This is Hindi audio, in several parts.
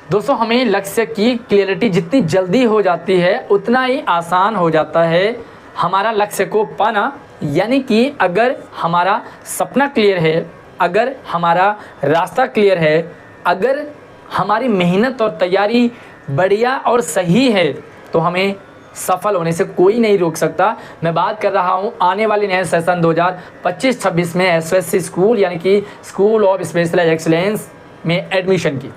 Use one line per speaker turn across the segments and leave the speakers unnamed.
दोस्तों हमें लक्ष्य की क्लियरिटी जितनी जल्दी हो जाती है उतना ही आसान हो जाता है हमारा लक्ष्य को पाना। यानी कि अगर हमारा सपना क्लियर है, अगर हमारा रास्ता क्लियर है, अगर हमारी मेहनत और तैयारी बढ़िया और सही है तो हमें सफल होने से कोई नहीं रोक सकता। मैं बात कर रहा हूं आने वाले नए सेशन 2025-26 में एसएससी स्कूल यानी कि स्कूल ऑफ स्पेशलाइज्ड एक्सीलेंस में एडमिशन की।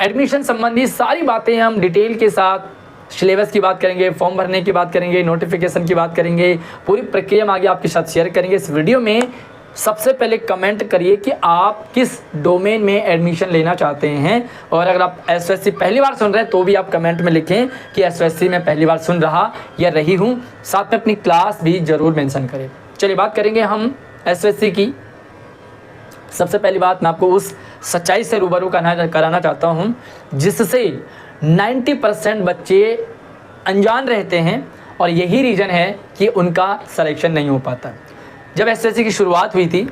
एडमिशन संबंधी सारी बातें हम डिटेल के साथ, सिलेबस की बात करेंगे, फॉर्म भरने की बात करेंगे, नोटिफिकेशन की बात करेंगे, पूरी प्रक्रिया हम आगे आपके साथ शेयर करेंगे इस वीडियो में। सबसे पहले कमेंट करिए कि आप किस डोमेन में एडमिशन लेना चाहते हैं, और अगर आप एसएससी पहली बार सुन रहे हैं तो भी आप कमेंट में लिखें कि एसएससी में पहली बार सुन रहा या रही हूं, साथ में अपनी क्लास भी ज़रूर मेंशन करें। चलिए बात करेंगे हम एसएससी की। सबसे पहली बात मैं आपको उस सच्चाई से रूबरू कराना चाहता हूं जिससे 90% बच्चे अनजान रहते हैं और यही रीज़न है कि उनका सिलेक्शन नहीं हो पाता। जब एसएससी की शुरुआत हुई थी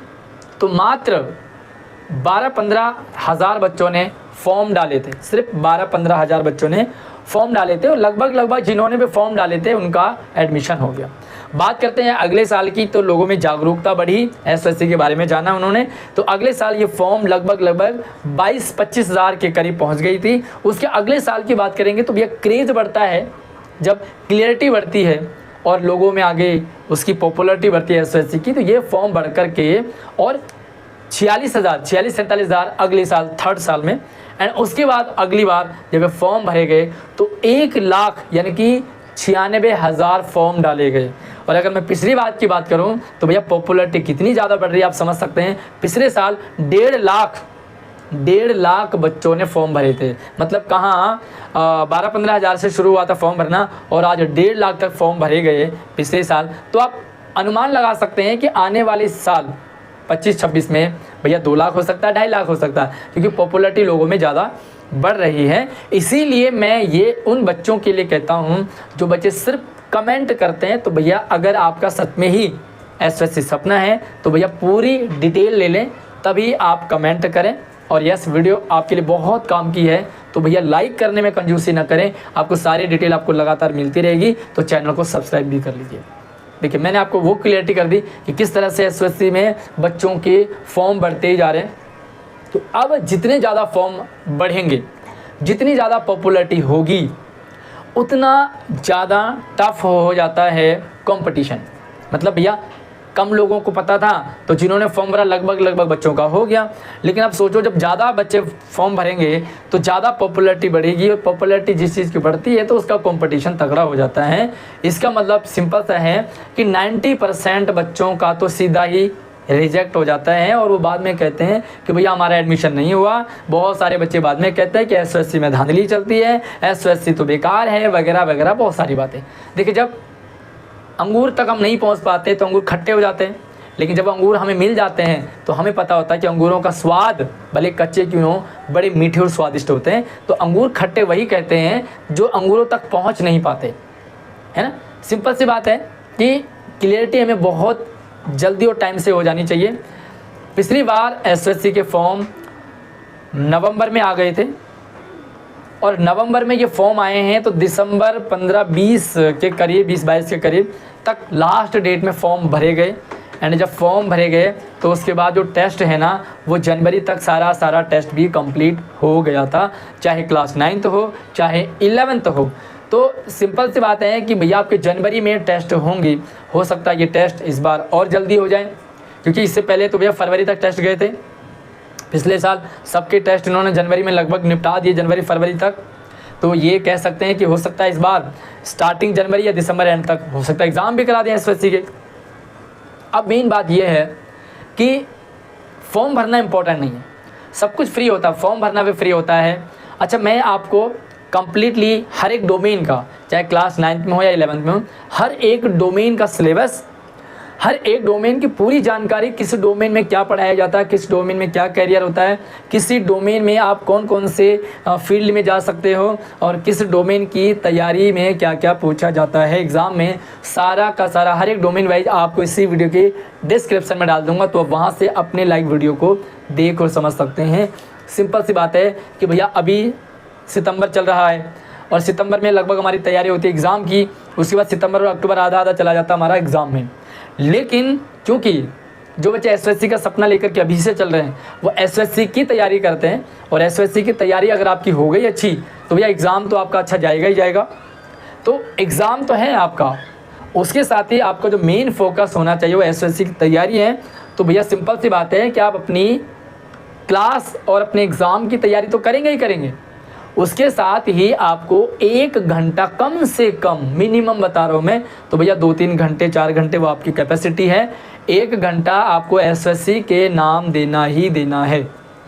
तो मात्र 12-15 हज़ार बच्चों ने फॉर्म डाले थे, सिर्फ 12-15 हज़ार बच्चों ने फॉर्म डाले थे और लगभग जिन्होंने भी फॉर्म डाले थे उनका एडमिशन हो गया। बात करते हैं अगले साल की, तो लोगों में जागरूकता बढ़ी, एसएससी के बारे में जाना उन्होंने, तो अगले साल ये फॉर्म लगभग 22-25 हज़ार के करीब पहुंच गई थी। उसके अगले साल की बात करेंगे तो भैया क्रेज़ बढ़ता है जब क्लियरिटी बढ़ती है और लोगों में आगे उसकी पॉपुलरिटी बढ़ती है एसएससी की, तो ये फॉर्म बढ़ कर के और 46-47 हज़ार अगले साल थर्ड साल में, एंड उसके बाद अगली बार जब फॉर्म भरे गए तो 1 लाख यानी कि 96,000 फॉर्म डाले गए। और अगर मैं पिछली बात की बात करूं तो भैया पॉपुलरिटी कितनी ज़्यादा बढ़ रही है आप समझ सकते हैं। पिछले साल 1.5 लाख बच्चों ने फॉर्म भरे थे, मतलब कहाँ 12-15 हज़ार से शुरू हुआ था फॉर्म भरना और आज 1.5 लाख तक फॉर्म भरे गए पिछले साल। तो आप अनुमान लगा सकते हैं कि आने वाले साल 25-26 में भैया 2 लाख हो सकता है, 2.5 लाख हो सकता है, क्योंकि पॉपुलरिटी लोगों में ज़्यादा बढ़ रही है। इसीलिए मैं ये उन बच्चों के लिए कहता हूँ जो बच्चे सिर्फ कमेंट करते हैं, तो भैया अगर आपका सच में ही एसएससी सपना है तो भैया पूरी डिटेल ले लें तभी आप कमेंट करें। और यस, वीडियो आपके लिए बहुत काम की है तो भैया लाइक करने में कंजूसी ना करें, आपको सारी डिटेल आपको लगातार मिलती रहेगी, तो चैनल को सब्सक्राइब भी कर लीजिए। देखिए मैंने आपको वो क्लियरिटी कर दी कि किस तरह से एसएससी में बच्चों के फॉर्म बढ़ते ही जा रहे हैं। तो अब जितने ज़्यादा फॉर्म बढ़ेंगे, जितनी ज़्यादा पॉपुलरिटी होगी, उतना ज़्यादा टफ हो जाता है कंपटीशन। मतलब भैया कम लोगों को पता था तो जिन्होंने फॉर्म भरा लगभग बच्चों का हो गया, लेकिन अब सोचो जब ज़्यादा बच्चे फॉर्म भरेंगे तो ज़्यादा पॉपुलरिटी बढ़ेगी, और पॉपुलरिटी जिस चीज़ की बढ़ती है तो उसका कंपटीशन तगड़ा हो जाता है। इसका मतलब सिंपल सा है कि 90% बच्चों का तो सीधा ही रिजेक्ट हो जाता है और वो बाद में कहते हैं कि भैया हमारा एडमिशन नहीं हुआ। बहुत सारे बच्चे बाद में कहते हैं कि एसएससी में धांधली चलती है, एसएससी तो बेकार है, वगैरह वगैरह बहुत सारी बातें। देखिए जब अंगूर तक हम नहीं पहुंच पाते तो अंगूर खट्टे हो जाते हैं, लेकिन जब अंगूर हमें मिल जाते हैं तो हमें पता होता है कि अंगूरों का स्वाद भले कच्चे क्यों हो बड़े मीठे और स्वादिष्ट होते हैं। तो अंगूर खट्टे वही कहते हैं जो अंगूरों तक पहुंच नहीं पाते, है ना। सिंपल सी बात है कि क्लियरिटी हमें बहुत जल्दी और टाइम से हो जानी चाहिए। पिछली बार एसएससी के फॉर्म नवंबर में आ गए थे और नवंबर में ये फॉर्म आए हैं तो दिसंबर 15-20 के करीब, 20-22 के करीब तक लास्ट डेट में फॉर्म भरे गए। एंड जब फॉर्म भरे गए तो उसके बाद जो टेस्ट है ना वो जनवरी तक सारा टेस्ट भी कंप्लीट हो गया था, चाहे क्लास 9th हो चाहे 11th हो। तो सिंपल सी बात है कि भैया आपके जनवरी में टेस्ट होंगी, हो सकता है ये टेस्ट इस बार और जल्दी हो जाए, क्योंकि इससे पहले तो भैया फरवरी तक टेस्ट गए थे। पिछले साल सबके टेस्ट इन्होंने जनवरी में लगभग निपटा दिए, जनवरी-फरवरी तक। तो ये कह सकते हैं कि हो सकता है इस बार स्टार्टिंग जनवरी या दिसंबर एंड तक हो सकता है एग्ज़ाम भी करा दें एसएससी के। अब मेन बात ये है कि फॉर्म भरना इंपॉर्टेंट नहीं है, सब कुछ फ्री होता है, फॉर्म भरना भी फ्री होता है। अच्छा, मैं आपको कंप्लीटली हर एक डोमेन का, चाहे क्लास 9th में हो या 11th में हो, हर एक डोमेन का सिलेबस, हर एक डोमेन की पूरी जानकारी, किस डोमेन में क्या पढ़ाया जाता है, किस डोमेन में क्या कैरियर होता है, किसी डोमेन में आप कौन कौन से फील्ड में जा सकते हो और किस डोमेन की तैयारी में क्या क्या पूछा जाता है एग्ज़ाम में, सारा का सारा हर एक डोमेन वाइज आपको इसी वीडियो के डिस्क्रिप्शन में डाल दूंगा, तो वहाँ से अपने लाइव वीडियो को देख और समझ सकते हैं। सिंपल सी बात है कि भैया अभी सितंबर चल रहा है और सितंबर में लगभग हमारी तैयारी होती है एग्ज़ाम की, उसके बाद सितंबर और अक्टूबर आधा आधा चला जाता है हमारा एग्ज़ाम में। लेकिन क्योंकि जो बच्चे एसएससी का सपना लेकर के अभी से चल रहे हैं वो एसएससी की तैयारी करते हैं, और एसएससी की तैयारी अगर आपकी हो गई अच्छी तो भैया एग्ज़ाम तो आपका अच्छा जाएगा ही जाएगा। तो एग्ज़ाम तो है आपका, उसके साथ ही आपका जो मेन फोकस होना चाहिए वो एसएससी की तैयारी है। तो भैया सिंपल सी बात है कि आप अपनी क्लास और अपने एग्ज़ाम की तैयारी तो करेंगे ही करेंगे, उसके साथ ही आपको 1 घंटा कम से कम, मिनिमम बता रहा हूँ मैं, तो भैया 2-3 घंटे 4 घंटे वो आपकी कैपेसिटी है, 1 घंटा आपको एसएससी के नाम देना ही देना है।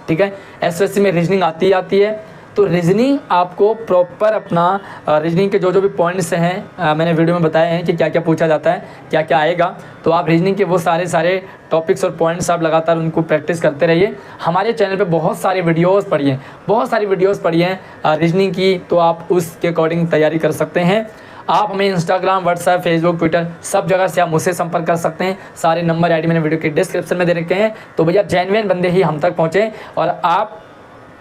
ठीक है, एसएससी में रीजनिंग आती है, तो रीजनिंग आपको प्रॉपर अपना रीजनिंग के जो भी पॉइंट्स हैं मैंने वीडियो में बताए हैं कि क्या क्या पूछा जाता है, क्या क्या आएगा। तो आप रीजनिंग के वो सारे टॉपिक्स और पॉइंट्स आप लगातार उनको प्रैक्टिस करते रहिए। हमारे चैनल पे बहुत सारी वीडियोस पड़ी हैं रीजनिंग की, तो आप उसके अकॉर्डिंग तैयारी कर सकते हैं। आप हमें इंस्टाग्राम, व्हाट्सएप, फेसबुक, ट्विटर सब जगह से आप मुझसे संपर्क कर सकते हैं। सारे नंबर आईडी मैंने वीडियो के डिस्क्रिप्शन में दे रखे हैं। तो भैया जेन्युइन बंदे ही हम तक पहुँचे, और आप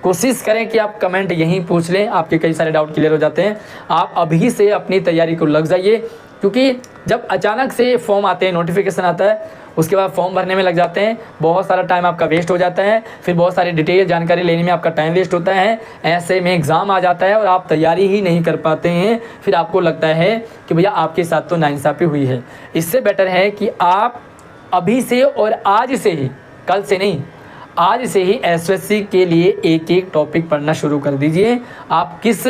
कोशिश करें कि आप कमेंट यहीं पूछ लें, आपके कई सारे डाउट क्लियर हो जाते हैं। आप अभी से अपनी तैयारी को लग जाइए, क्योंकि जब अचानक से फॉर्म आते हैं, नोटिफिकेशन आता है, उसके बाद फॉर्म भरने में लग जाते हैं, बहुत सारा टाइम आपका वेस्ट हो जाता है, फिर बहुत सारी डिटेल जानकारी लेने में आपका टाइम वेस्ट होता है। ऐसे में एग्ज़ाम आ जाता है और आप तैयारी ही नहीं कर पाते हैं, फिर आपको लगता है कि भैया आपके साथ तो नाइंसाफ़ी हुई है। इससे बेटर है कि आप अभी से और आज से ही, कल से नहीं, आज से ही एसएससी के लिए एक टॉपिक पढ़ना शुरू कर दीजिए। आप किस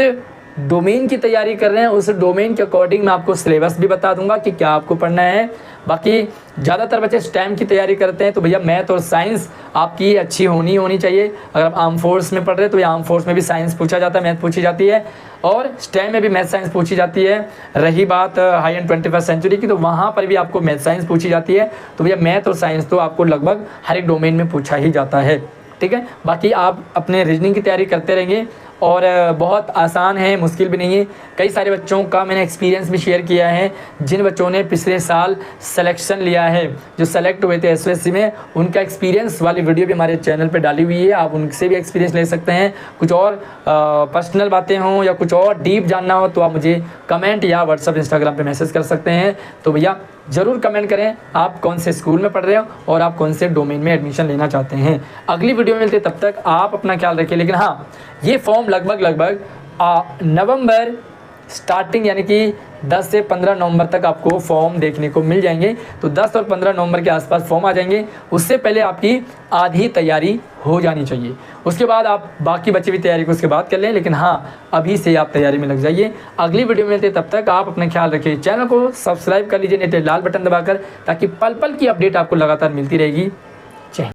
डोमेन की तैयारी कर रहे हैं उस डोमेन के अकॉर्डिंग मैं आपको सिलेबस भी बता दूंगा कि क्या आपको पढ़ना है। बाकी ज़्यादातर बच्चे स्टेम की तैयारी करते हैं, तो भैया मैथ और साइंस आपकी अच्छी होनी चाहिए। अगर आप आर्म फोर्स में पढ़ रहे हैं तो आर्म फोर्स में भी साइंस पूछा जाता है, मैथ पूछी जाती है, और स्टेम में भी मैथ साइंस पूछी जाती है। रही बात हाई एंड 21st सेंचुरी की, तो वहाँ पर भी आपको मैथ साइंस पूछी जाती है। तो भैया मैथ और साइंस तो आपको लगभग हर एक डोमेन में पूछा ही जाता है। ठीक है, बाकी आप अपने रीजनिंग की तैयारी करते रहेंगे, और बहुत आसान है, मुश्किल भी नहीं है। कई सारे बच्चों का मैंने एक्सपीरियंस भी शेयर किया है, जिन बच्चों ने पिछले साल सिलेक्शन लिया है, जो सेलेक्ट हुए थे एसएससी में, उनका एक्सपीरियंस वाली वीडियो भी हमारे चैनल पे डाली हुई है, आप उनसे भी एक्सपीरियंस ले सकते हैं। कुछ और पर्सनल बातें हों या कुछ और डीप जानना हो तो आप मुझे कमेंट या व्हाट्सअप, इंस्टाग्राम पे मैसेज कर सकते हैं। तो भैया ज़रूर कमेंट करें आप कौन से स्कूल में पढ़ रहे हो और आप कौन से डोमेन में एडमिशन लेना चाहते हैं। अगली वीडियो में मिलते, तब तक आप अपना ख्याल रखिए। लेकिन हाँ, ये फॉर्म लगभग नवंबर स्टार्टिंग, यानी कि 10 से 15 नवंबर तक आपको फॉर्म देखने को मिल जाएंगे। तो 10 और 15 नवंबर के आसपास फॉर्म आ जाएंगे, उससे पहले आपकी आधी तैयारी हो जानी चाहिए। उसके बाद आप बाकी बची हुई तैयारी को उसके बाद कर लें, लेकिन हाँ अभी से आप तैयारी में लग जाइए। अगली वीडियो में मिलते, तब तक आप अपना ख्याल रखिए। चैनल को सब्सक्राइब कर लीजिए, नहीं तो लाल बटन दबाकर, ताकि पल पल की अपडेट आपको लगातार मिलती रहेगी।